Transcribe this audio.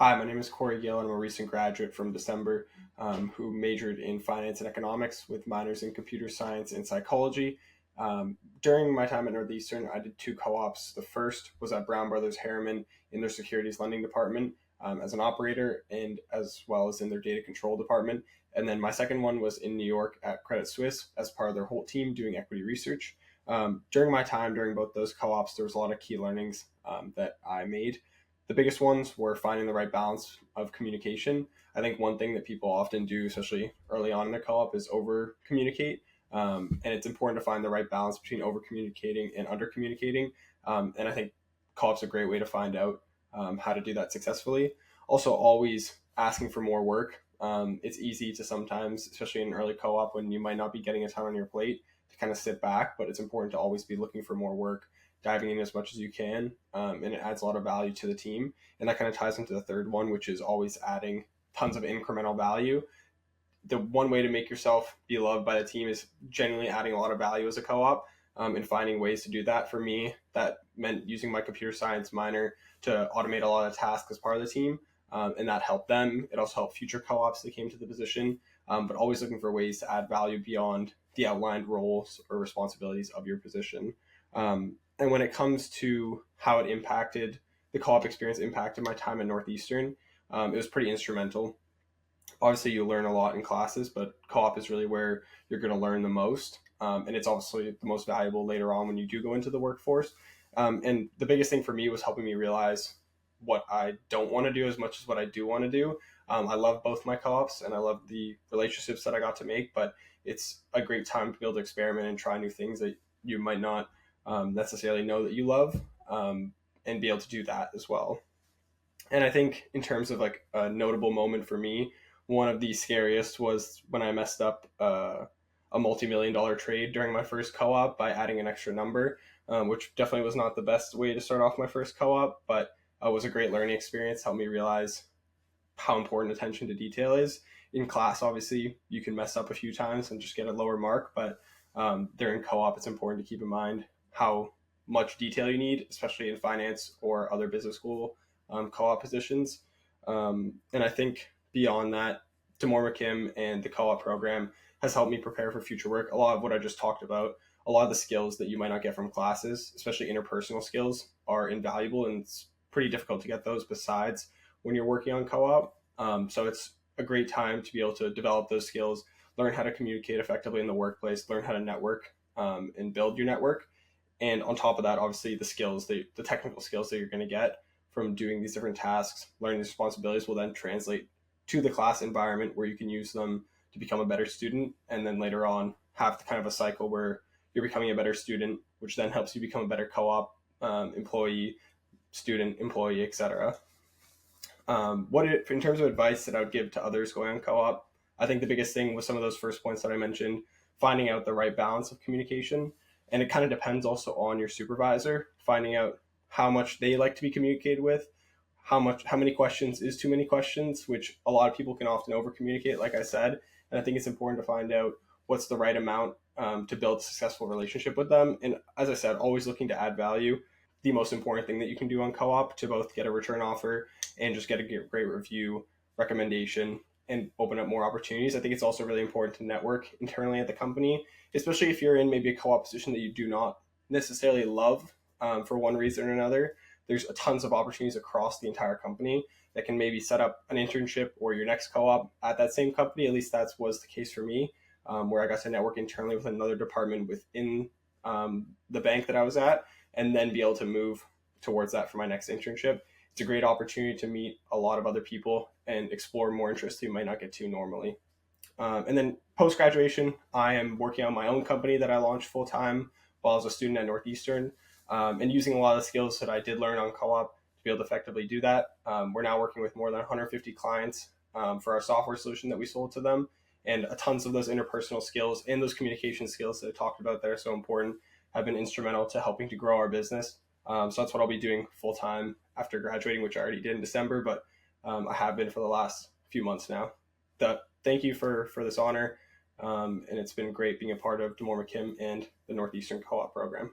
Hi, my name is Cory Gill, and I'm a recent graduate from December who majored in finance and economics with minors in computer science and psychology. During my time at Northeastern, I did two co-ops. The first was at Brown Brothers Harriman in their securities lending department as an operator and as well as in their data control department. And then my second one was in New York at Credit Suisse as part of their whole team doing equity research. During my time during both those co-ops, there was a lot of key learnings that I made. The biggest ones were finding the right balance of communication. I think one thing that people often do, especially early on in a co-op, is over communicate. And it's important to find the right balance between over communicating and under communicating. And I think co-op's a great way to find out how to do that successfully. Also, always asking for more work. It's easy to sometimes, especially in an early co-op when you might not be getting a ton on your plate, to kind of sit back, but it's important to always be looking for more work, diving in as much as you can, and it adds a lot of value to the team. And that kind of ties into the third one, which is always adding tons of incremental value. The one way to make yourself be loved by the team is genuinely adding a lot of value as a co-op, and finding ways to do that. For me, that meant using my computer science minor to automate a lot of tasks as part of the team, and that helped them. It also helped future co-ops that came to the position, but always looking for ways to add value beyond the outlined roles or responsibilities of your position. And when it comes to how it impacted the co-op experience, impacted my time at Northeastern, it was pretty instrumental. Obviously, you learn a lot in classes, but co-op is really where you're going to learn the most. And it's obviously the most valuable later on when you do go into the workforce. And the biggest thing for me was helping me realize what I don't want to do as much as what I do want to do. I love both my co-ops and I love the relationships that I got to make, but it's a great time to be able to experiment and try new things that you might not necessarily know that you love, and be able to do that as well. And I think in terms of like a notable moment for me, one of the scariest was when I messed up a multi-million dollar trade during my first co-op by adding an extra number, which definitely was not the best way to start off my first co-op, but was a great learning experience. Helped me realize how important attention to detail is. In class, obviously, you can mess up a few times and just get a lower mark, but during co-op, it's important to keep in mind how much detail you need, especially in finance or other business school co-op positions. And I think beyond that, Demore McKim and the co-op program has helped me prepare for future work. A lot of what I just talked about, a lot of the skills that you might not get from classes, especially interpersonal skills, are invaluable, and it's pretty difficult to get those besides when you're working on co-op. So it's a great time to be able to develop those skills, learn how to communicate effectively in the workplace, learn how to network, and build your network. And on top of that, obviously the technical skills that you're going to get from doing these different tasks, learning these responsibilities will then translate to the class environment where you can use them to become a better student. And then later on have kind of a cycle where you're becoming a better student, which then helps you become a better co-op employee, student, employee, etc. In terms of advice that I would give to others going on co-op, I think the biggest thing was some of those first points that I mentioned, finding out the right balance of communication. And it kind of depends also on your supervisor, finding out how much they like to be communicated with, how many questions is too many questions, which a lot of people can often over communicate, like I said. And I think it's important to find out what's the right amount to build a successful relationship with them. And as I said, always looking to add value. The most important thing that you can do on co-op to both get a return offer and just get a great review, recommendation, and open up more opportunities. I think it's also really important to network internally at the company, especially if you're in maybe a co-op position that you do not necessarily love for one reason or another. There's tons of opportunities across the entire company that can maybe set up an internship or your next co-op at that same company. At least that was the case for me, where I got to network internally with another department within the bank that I was at, and then be able to move towards that for my next internship. It's a great opportunity to meet a lot of other people and explore more interests you might not get to normally. And then post-graduation, I am working on my own company that I launched full-time while I was a student at Northeastern, and using a lot of the skills that I did learn on co-op to be able to effectively do that. We're now working with more than 150 clients for our software solution that we sold to them, and tons of those interpersonal skills and those communication skills that I talked about there are so important, have been instrumental to helping to grow our business. So that's what I'll be doing full time after graduating, which I already did in December, but I have been for the last few months now. Thank you for this honor, and it's been great being a part of Demore McKim and the Northeastern Co-op program.